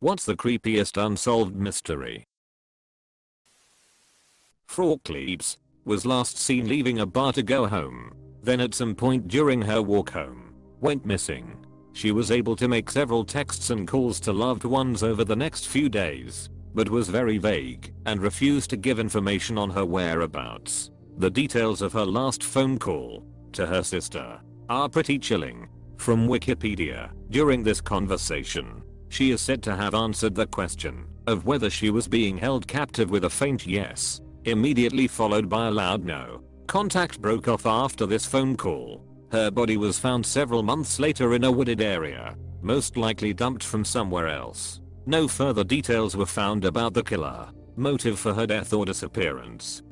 What's the creepiest unsolved mystery? Frawkleaps was last seen leaving a bar to go home. Then at some point during her walk home, went missing. She was able to make several texts and calls to loved ones over the next few days, but was very vague and refused to give information on her whereabouts. The details of her last phone call to her sister are pretty chilling. From Wikipedia, during this conversation, she is said to have answered the question of whether she was being held captive with a faint yes, immediately followed by a loud no. Contact broke off after this phone call. Her body was found several months later in a wooded area, most likely dumped from somewhere else. No further details were found about the killer, motive for her death or disappearance.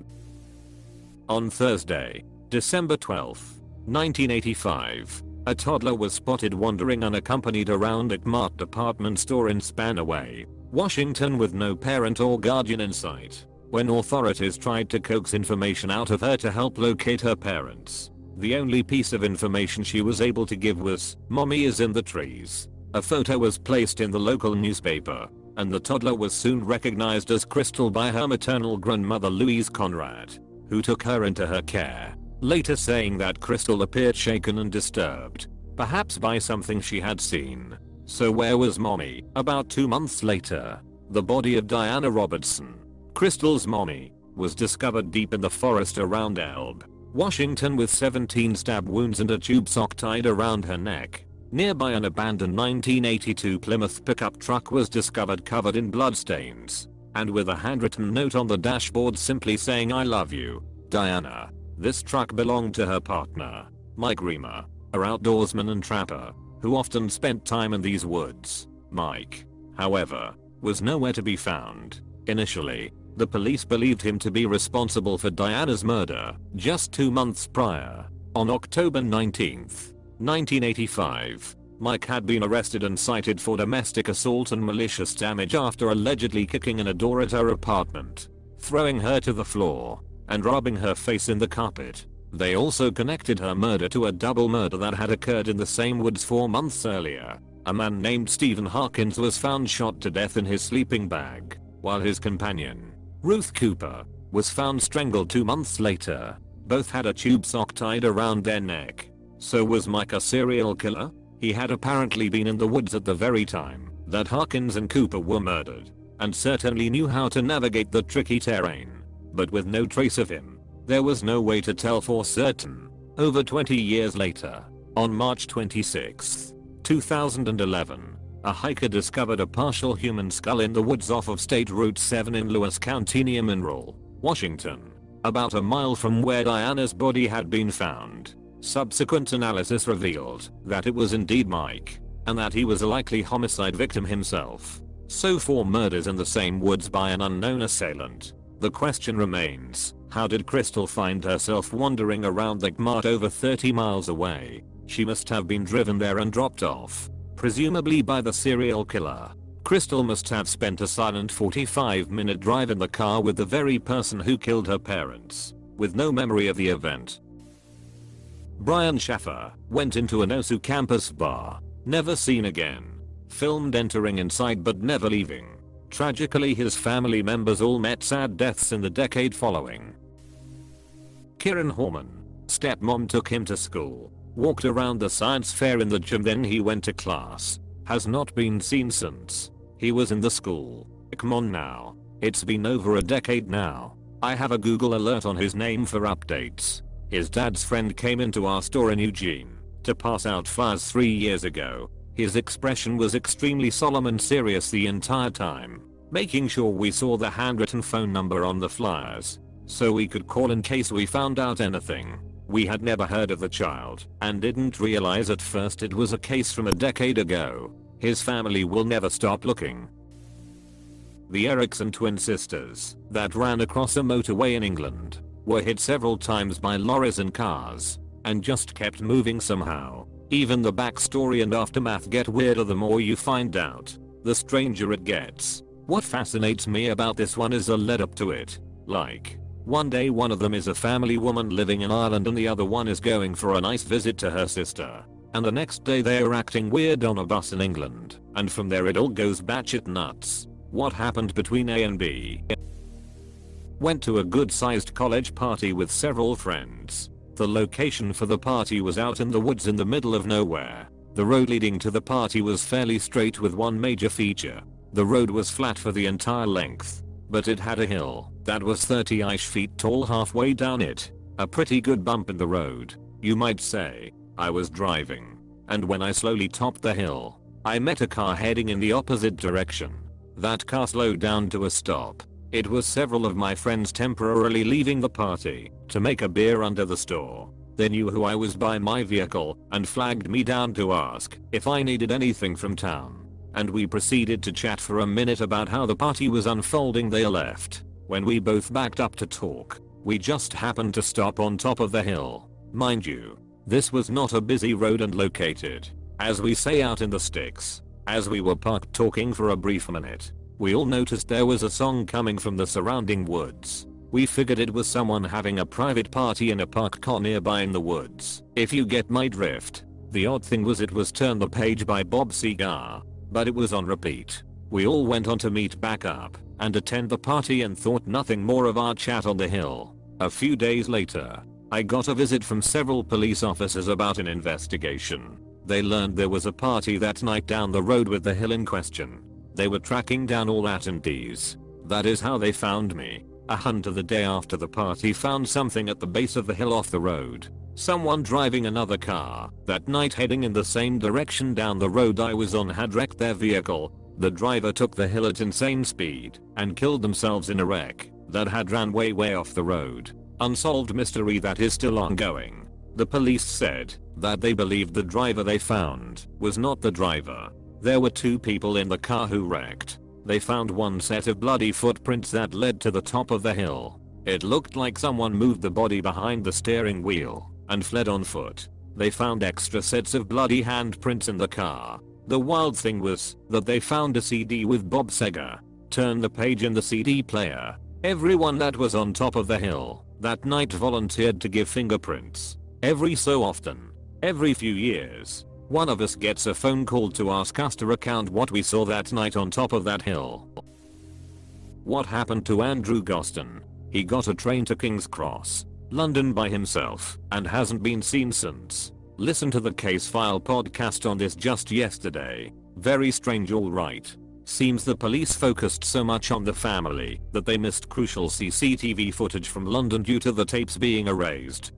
On Thursday, December 12, 1985, a toddler was spotted wandering unaccompanied around a Kmart department store in Spanaway, Washington with no parent or guardian in sight. When authorities tried to coax information out of her to help locate her parents, the only piece of information she was able to give was, "Mommy is in the trees." A photo was placed in the local newspaper, and the toddler was soon recognized as Crystal by her maternal grandmother Louise Conrad, who took her into her care, later saying that Crystal appeared shaken and disturbed, perhaps by something she had seen. So where was Mommy? About 2 months later, the body of Diana Robertson, Crystal's mommy, was discovered deep in the forest around Elbe, Washington with 17 stab wounds and a tube sock tied around her neck. Nearby, an abandoned 1982 Plymouth pickup truck was discovered covered in bloodstains, and with a handwritten note on the dashboard simply saying, "I love you, Diana." This truck belonged to her partner, Mike Reamer, an outdoorsman and trapper, who often spent time in these woods. Mike, however, was nowhere to be found. Initially, the police believed him to be responsible for Diana's murder just 2 months prior. On October 19, 1985, Mike had been arrested and cited for domestic assault and malicious damage after allegedly kicking in a door at her apartment, throwing her to the floor, and rubbing her face in the carpet. They also connected her murder to a double murder that had occurred in the same woods 4 months earlier. A man named Stephen Harkins was found shot to death in his sleeping bag, while his companion, Ruth Cooper, was found strangled 2 months later. Both had a tube sock tied around their neck. So was Mike a serial killer? He had apparently been in the woods at the very time that Harkins and Cooper were murdered, and certainly knew how to navigate the tricky terrain. But with no trace of him, there was no way to tell for certain. Over 20 years later, on March 26, 2011, a hiker discovered a partial human skull in the woods off of State Route 7 in Lewis County near Mineral, Washington, about a mile from where Diana's body had been found. Subsequent analysis revealed that it was indeed Mike, and that he was a likely homicide victim himself. So 4 murders in the same woods by an unknown assailant. The question remains, how did Crystal find herself wandering around the Kmart over 30 miles away? She must have been driven there and dropped off, presumably by the serial killer. Crystal must have spent a silent 45-minute drive in the car with the very person who killed her parents, with no memory of the event. Brian Schaffer went into an OSU campus bar, never seen again. Filmed entering inside but never leaving. Tragically, his family members all met sad deaths in the decade following. Kieran Horman, stepmom took him to school, walked around the science fair in the gym, then he went to class. Has not been seen since. He was in the school. Come on now. It's been over a decade now. I have a Google alert on his name for updates. His dad's friend came into our store in Eugene to pass out flyers 3 years ago. His expression was extremely solemn and serious the entire time, making sure we saw the handwritten phone number on the flyers, so we could call in case we found out anything. We had never heard of the child and didn't realize at first it was a case from a decade ago. His family will never stop looking. The Erickson twin sisters that ran across a motorway in England were hit several times by lorries and cars and just kept moving somehow. Even the backstory and aftermath get weirder the more you find out. The stranger it gets. What fascinates me about this one is the lead up to it. Like, one day one of them is a family woman living in Ireland and the other one is going for a nice visit to her sister. and the next day they are acting weird on a bus in England, and from there it all goes batshit nuts. What happened between A and B? Went to a good sized college party with several friends. The location for the party was out in the woods in the middle of nowhere. The road leading to the party was fairly straight with one major feature. The road was flat for the entire length, but it had a hill that was 30-ish feet tall halfway down it. A pretty good bump in the road, you might say. I was driving, and when I slowly topped the hill, I met a car heading in the opposite direction. That car slowed down to a stop. It was several of my friends temporarily leaving the party to make a beer under the store. They knew who I was by my vehicle and flagged me down to ask if I needed anything from town. And we proceeded to chat for a minute about how the party was unfolding. They left. When we both backed up to talk, we just happened to stop on top of the hill. Mind you, this was not a busy road and located, as we say, out in the sticks. As we were parked talking for a brief minute, we all noticed there was a song coming from the surrounding woods. We figured it was someone having a private party in a parked car nearby in the woods, if you get my drift. The odd thing was it was Turn the Page by Bob Seger, but it was on repeat. We all went on to meet back up and attend the party and thought nothing more of our chat on the hill. A few days later, I got a visit from several police officers about an investigation. They learned there was a party that night down the road with the hill in question. They were tracking down all attendees. That is how they found me. A hunter the day after the party found something at the base of the hill off the road. Someone driving another car that night heading in the same direction down the road I was on had wrecked their vehicle. The driver took the hill at insane speed and killed themselves in a wreck that had ran way off the road. Unsolved mystery that is still ongoing. The police said that they believed the driver they found was not the driver. There were two people in the car who wrecked. They found one set of bloody footprints that led to the top of the hill. It looked like someone moved the body behind the steering wheel and fled on foot. They found extra sets of bloody handprints in the car. The wild thing was that they found a CD with Bob Seger, Turn the Page in the CD player. Everyone that was on top of the hill that night volunteered to give fingerprints. Every so often, every few years, one of us gets a phone call to ask us to recount what we saw that night on top of that hill. What happened to Andrew Goston? He got a train to King's Cross, London by himself and hasn't been seen since. Listen to the Case File podcast on this just yesterday. Very strange, alright. Seems the police focused so much on the family that they missed crucial CCTV footage from London due to the tapes being erased.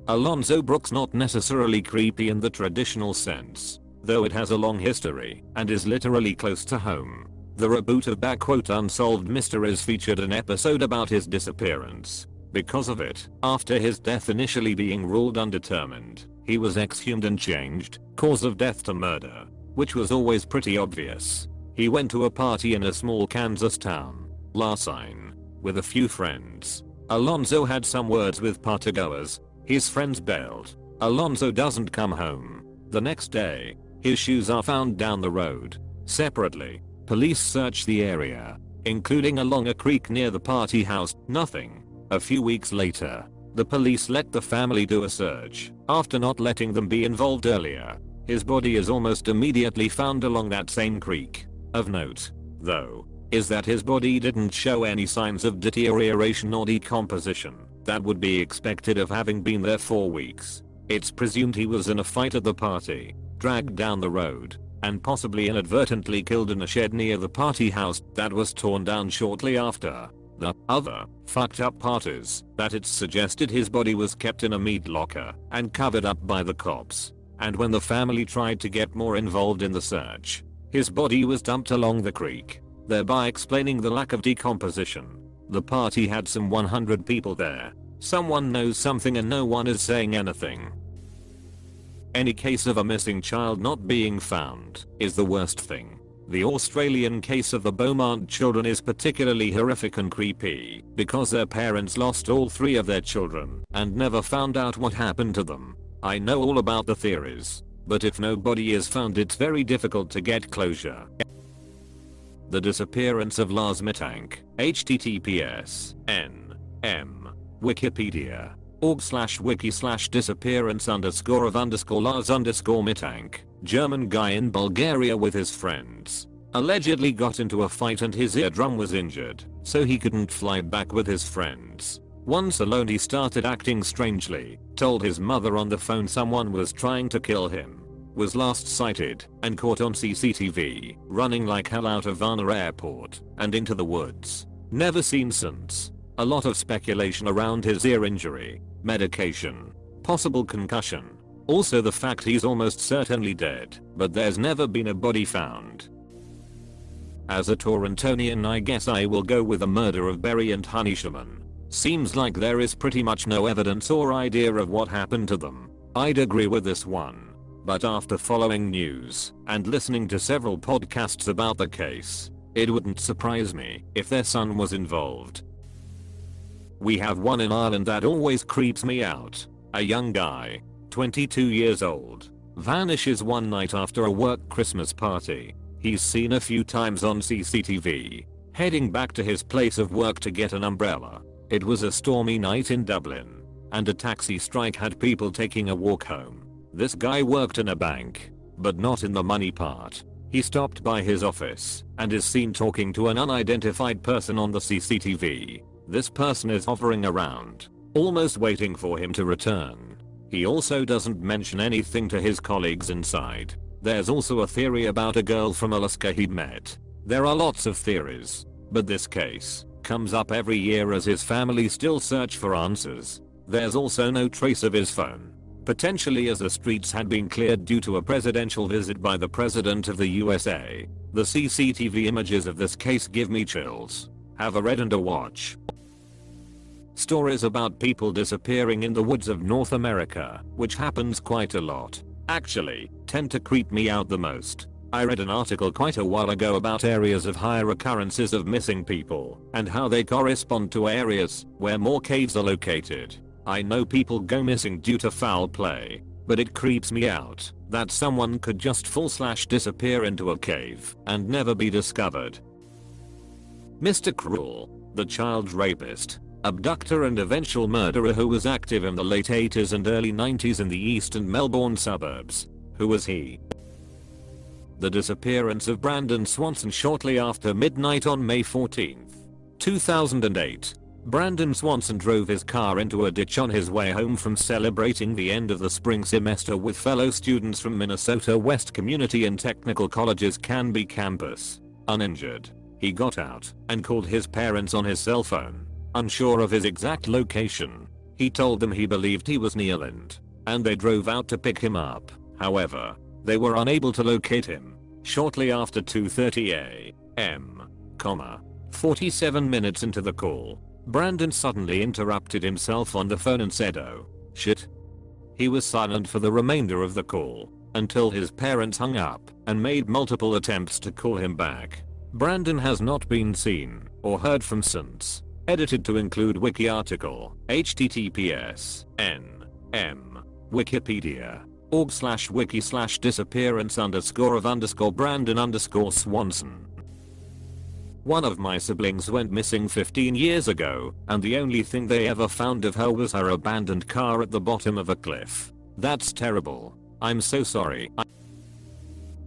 Alonzo Brooks not necessarily creepy in the traditional sense, though it has a long history and is literally close to home. The reboot of Unsolved Mysteries featured an episode about his disappearance. Because of it, after his death initially being ruled undetermined, he was exhumed and changed cause of death to murder, which was always pretty obvious. He went to a party in a small Kansas town, Larsine, with a few friends. Alonzo had some words with partygoers. His friends bailed. Alonzo doesn't come home. The next day, his shoes are found down the road. Separately, police search the area, including along a creek near the party house. Nothing. A few weeks later, the police let the family do a search after not letting them be involved earlier. His body is almost immediately found along that same creek. Of note, though, is that his body didn't show any signs of deterioration or decomposition that would be expected of having been there 4 weeks. It's presumed he was in a fight at the party, dragged down the road, and possibly inadvertently killed in a shed near the party house that was torn down shortly after. The other fucked up part is that it's suggested his body was kept in a meat locker and covered up by the cops. And when the family tried to get more involved in the search, his body was dumped along the creek, thereby explaining the lack of decomposition. The party had some 100 people there. Someone knows something and no one is saying anything. Any case of a missing child not being found is the worst thing. The Australian case of the Beaumont children is particularly horrific and creepy because their parents lost all 3 of their children and never found out what happened to them. I know all about the theories, but if nobody is found it's very difficult to get closure. The disappearance of Lars Mittank, https://n/m Wikipedia. org/wiki/disappearance _of_Lars_Mitank, German guy in Bulgaria with his friends. Allegedly got into a fight and his eardrum was injured, so he couldn't fly back with his friends. Once alone he started acting strangely, told his mother on the phone someone was trying to kill him. Was last sighted and caught on CCTV, running like hell out of Varna airport and into the woods. Never seen since. A lot of speculation around his ear injury, medication, possible concussion. Also the fact he's almost certainly dead, but there's never been a body found. As a Torontonian, I guess I will go with the murder of Berry and Honeyshman. Seems like there is pretty much no evidence or idea of what happened to them. I'd agree with this one. But after following news and listening to several podcasts about the case, it wouldn't surprise me if their son was involved. We have one in Ireland that always creeps me out. A young guy, 22 years old, vanishes one night after a work Christmas party. He's seen a few times on CCTV, heading back to his place of work to get an umbrella. It was a stormy night in Dublin, and a taxi strike had people taking a walk home. This guy worked in a bank, but not in the money part. He stopped by his office and is seen talking to an unidentified person on the CCTV. This person is hovering around, almost waiting for him to return. He also doesn't mention anything to his colleagues inside. There's also a theory about a girl from Alaska he'd met. There are lots of theories, but this case comes up every year as his family still search for answers. There's also no trace of his phone. Potentially as the streets had been cleared due to a presidential visit by the President of the USA. The CCTV images of this case give me chills. Have a read and a watch. Stories about people disappearing in the woods of North America, which happens quite a lot, actually tend to creep me out the most. I read an article quite a while ago about areas of higher occurrences of missing people and how they correspond to areas where more caves are located. I know people go missing due to foul play, but it creeps me out that someone could just disappear into a cave and never be discovered. Mr. Cruel, the child rapist, abductor and eventual murderer who was active in the late 80s and early 90s in the East and Melbourne suburbs. Who was he? The disappearance of Brandon Swanson shortly after midnight on May 14, 2008. Brandon Swanson drove his car into a ditch on his way home from celebrating the end of the spring semester with fellow students from Minnesota West Community and Technical College's Canby campus. Uninjured, he got out and called his parents on his cell phone. Unsure of his exact location, he told them he believed he was near Lind, and they drove out to pick him up. However, they were unable to locate him. Shortly after 2:30 a.m., 47 minutes into the call, Brandon suddenly interrupted himself on the phone and said, "Oh, shit." He was silent for the remainder of the call, until his parents hung up and made multiple attempts to call him back. Brandon has not been seen or heard from since. Edited to include wiki article, https://n/m wikipedia org/wiki/disappearance _of_Brandon_Swanson. One of my siblings went missing 15 years ago, and the only thing they ever found of her was her abandoned car at the bottom of a cliff. That's terrible. I'm so sorry.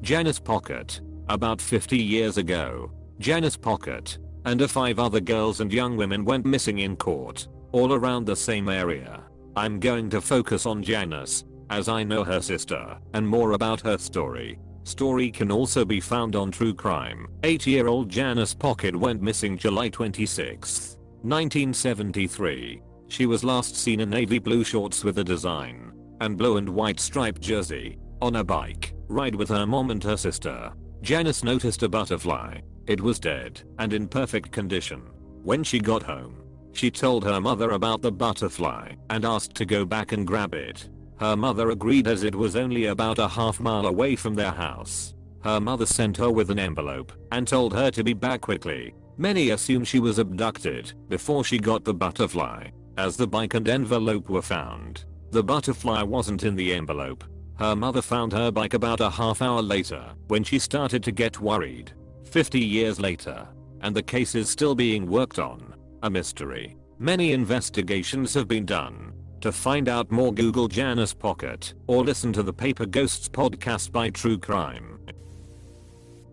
Janice Pocket. About 50 years ago, Janice Pocket and 5 other girls and young women went missing in court, all around the same area. I'm going to focus on Janice, as I know her sister and more about her story. Story can also be found on True Crime. 8-year-old Janice Pocket went missing July 26, 1973. She was last seen in navy blue shorts with a design and blue and white striped jersey, on a bike ride with her mom and her sister. Janice noticed a butterfly. It was dead and in perfect condition. When she got home, she told her mother about the butterfly and asked to go back and grab it. Her mother agreed as it was only about a half mile away from their house. Her mother sent her with an envelope and told her to be back quickly. Many assume she was abducted before she got the butterfly, as the bike and envelope were found. The butterfly wasn't in the envelope. Her mother found her bike about a half hour later when she started to get worried. 50 years later, and the case is still being worked on. A mystery. Many investigations have been done, To find out more, Google Janus Pocket or listen to the Paper Ghosts podcast by True Crime.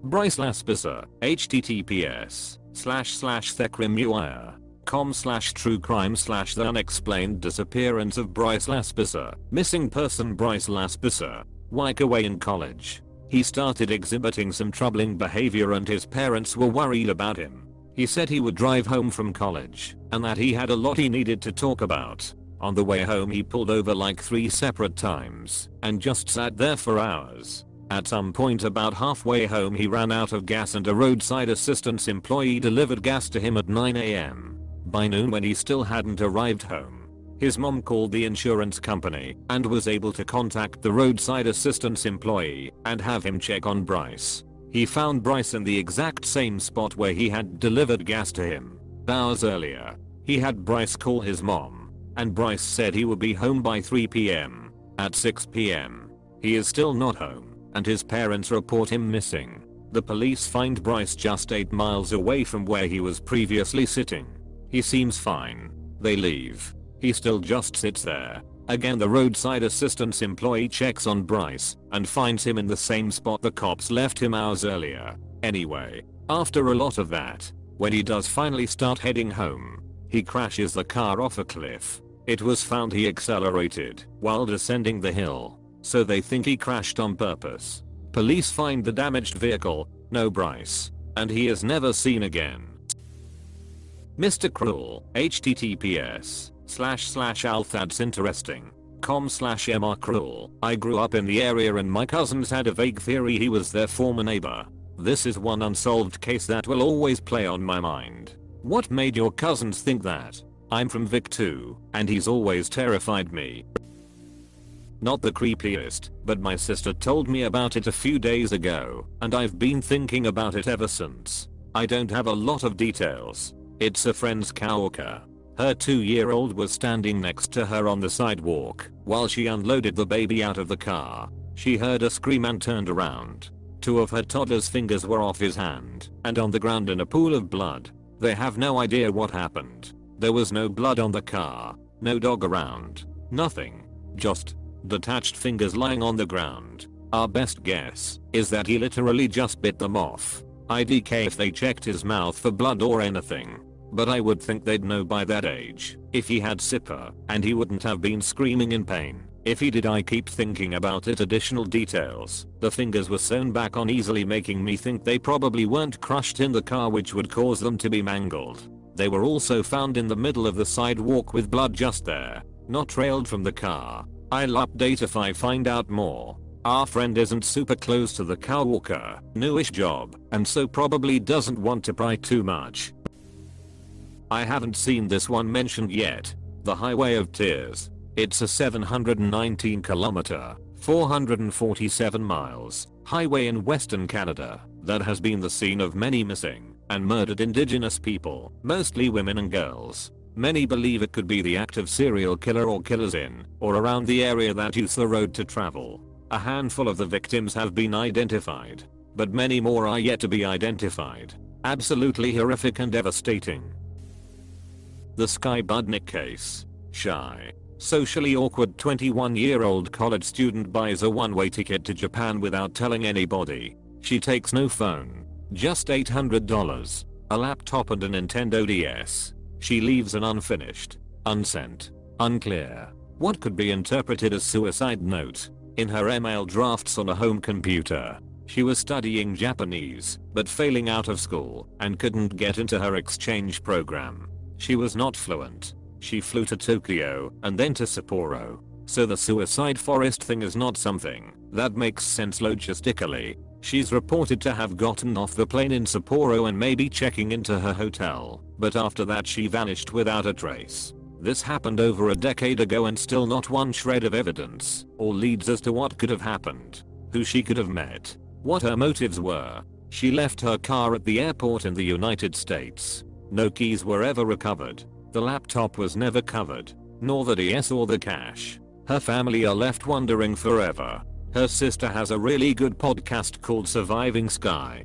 Bryce Laspisser, https://thecrimewire.com/truecrime/the unexplained disappearance of Bryce Laspisser. Missing person Bryce Laspisser, Wyke away in college. He started exhibiting some troubling behavior and his parents were worried about him. He said he would drive home from college and that he had a lot he needed to talk about. On the way home he pulled over like 3 separate times and just sat there for hours. At some point about halfway home he ran out of gas and a roadside assistance employee delivered gas to him at 9 AM. By noon, when he still hadn't arrived home, his mom called the insurance company and was able to contact the roadside assistance employee and have him check on Bryce. He found Bryce in the exact same spot where he had delivered gas to him hours earlier. He had Bryce call his mom, and Bryce said he would be home by 3 PM. At 6 PM, he is still not home, and his parents report him missing. The police find Bryce just 8 miles away from where he was previously sitting. He seems fine. They leave. He still just sits there. Again, the roadside assistance employee checks on Bryce and finds him in the same spot the cops left him hours earlier. Anyway, after a lot of that, when he does finally start heading home, he crashes the car off a cliff. It was found he accelerated while descending the hill, so they think he crashed on purpose. Police find the damaged vehicle, no Bryce, and he is never seen again. Mr. Cruel, https://althadsinteresting.com/mrcruel. I grew up in the area and my cousins had a vague theory he was their former neighbor. This is one unsolved case that will always play on my mind. What made your cousins think that? I'm from Vic too, and he's always terrified me. Not the creepiest, but my sister told me about it a few days ago, and I've been thinking about it ever since. I don't have a lot of details. It's a friend's coworker. Her 2-year-old was standing next to her on the sidewalk while she unloaded the baby out of the car. She heard a scream and turned around. 2 of her toddler's fingers were off his hand and on the ground in a pool of blood. They have no idea what happened. There was no blood on the car, no dog around, nothing. Just detached fingers lying on the ground. Our best guess is that he literally just bit them off. IDK if they checked his mouth for blood or anything. But I would think they'd know by that age if he had SIPA, and he wouldn't have been screaming in pain. If he did, I keep thinking about it. Additional details. The fingers were sewn back on easily, making me think they probably weren't crushed in the car, which would cause them to be mangled. They were also found in the middle of the sidewalk with blood just there, not trailed from the car. I'll update if I find out more. Our friend isn't super close to the coworker, newish job, and so probably doesn't want to pry too much. I haven't seen this one mentioned yet. The Highway of Tears. It's a 719 kilometer, 447 miles, highway in Western Canada that has been the scene of many missing and murdered Indigenous people, mostly women and girls. Many believe it could be the active serial killer or killers in or around the area that use the road to travel. A handful of the victims have been identified, but many more are yet to be identified. Absolutely horrific and devastating. The Sky Budnick case. Shy, socially awkward 21-year-old college student buys a one-way ticket to Japan without telling anybody. She takes no phone, just $800, a laptop and a Nintendo DS. She leaves an unfinished, unsent, unclear, what could be interpreted as suicide note in her email drafts on a home computer. She was studying Japanese, but failing out of school and couldn't get into her exchange program. She was not fluent. She flew to Tokyo and then to Sapporo. So the suicide forest thing is not something that makes sense logistically. She's reported to have gotten off the plane in Sapporo and maybe checking into her hotel, but after that she vanished without a trace. This happened over a decade ago and still not one shred of evidence or leads as to what could have happened, who she could have met, what her motives were. She left her car at the airport in the United States. No keys were ever recovered. The laptop was never covered, nor the DS or the cash. Her family are left wondering forever. Her sister has a really good podcast called Surviving Sky.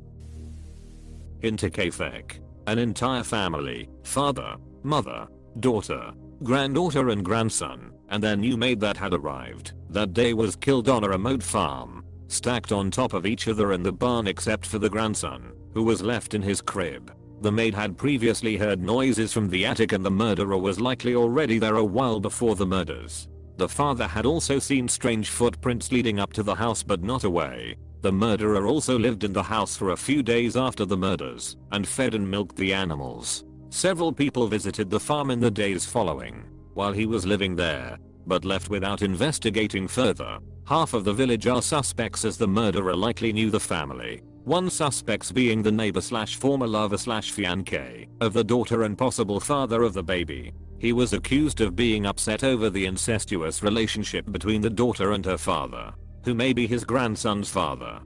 Hinterkaifeck. An entire family, father, mother, daughter, granddaughter and grandson, and their new maid that had arrived that day was killed on a remote farm, stacked on top of each other in the barn except for the grandson, who was left in his crib. The maid had previously heard noises from the attic and the murderer was likely already there a while before the murders. The father had also seen strange footprints leading up to the house but not away. The murderer also lived in the house for a few days after the murders and fed and milked the animals. Several people visited the farm in the days following while he was living there, but left without investigating further. Half of the village are suspects as the murderer likely knew the family. One suspect being the neighbor slash former lover slash fiancé of the daughter and possible father of the baby. He was accused of being upset over the incestuous relationship between the daughter and her father, who may be his grandson's father.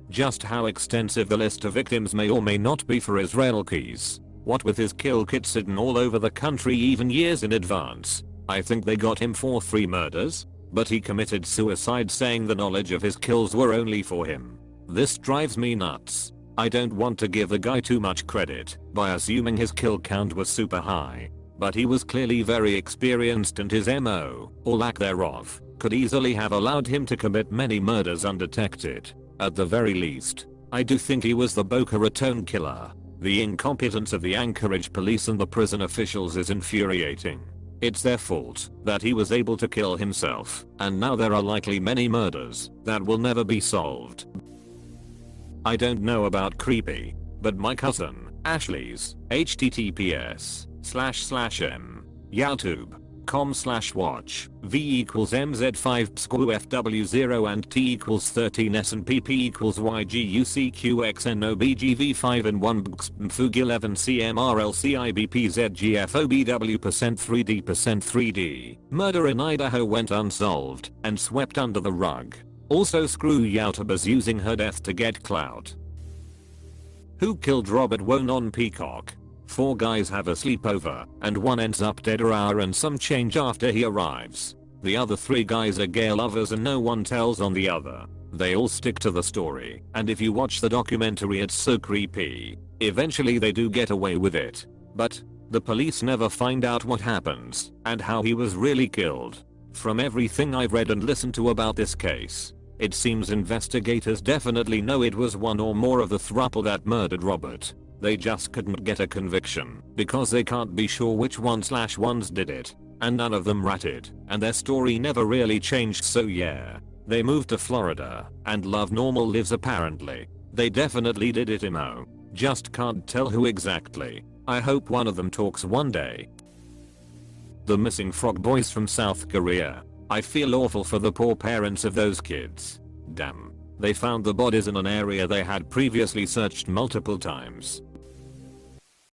Just how extensive the list of victims may or may not be for Israel Keys. What with his kill kits hidden all over the country even years in advance. I think they got him for 3 murders, but he committed suicide saying the knowledge of his kills were only for him. This drives me nuts. I don't want to give the guy too much credit by assuming his kill count was super high, but he was clearly very experienced and his MO, or lack thereof, could easily have allowed him to commit many murders undetected. At the very least, I do think he was the Boca Raton killer. The incompetence of the Anchorage police and the prison officials is infuriating. It's their fault that he was able to kill himself, and now there are likely many murders that will never be solved. I don't know about creepy, but my cousin, Ashley's, https://m, youtube.com/watch, v=mz5 and t=13s and pp=ygucqxnobgv5 and 1 bxmfug11 cmrlcibpzgfobw%3d%3d. Murder in Idaho went unsolved and swept under the rug. Also screw YouTubers using her death to get clout. Who killed Robert Wone on Peacock? 4 guys have a sleepover and one ends up dead an hour and some change after he arrives. The other 3 guys are gay lovers and no one tells on the other. They all stick to the story, and if you watch the documentary it's so creepy. Eventually they do get away with it, but the police never find out what happens and how he was really killed. From everything I've read and listened to about this case, it seems investigators definitely know it was one or more of the throuple that murdered Robert. They just couldn't get a conviction because they can't be sure which ones did it, and none of them ratted, and their story never really changed, so yeah. They moved to Florida and love normal lives apparently. They definitely did it MO. Just can't tell who exactly. I hope one of them talks one day. The missing frog boys from South Korea. I feel awful for the poor parents of those kids. Damn. They found the bodies in an area they had previously searched multiple times.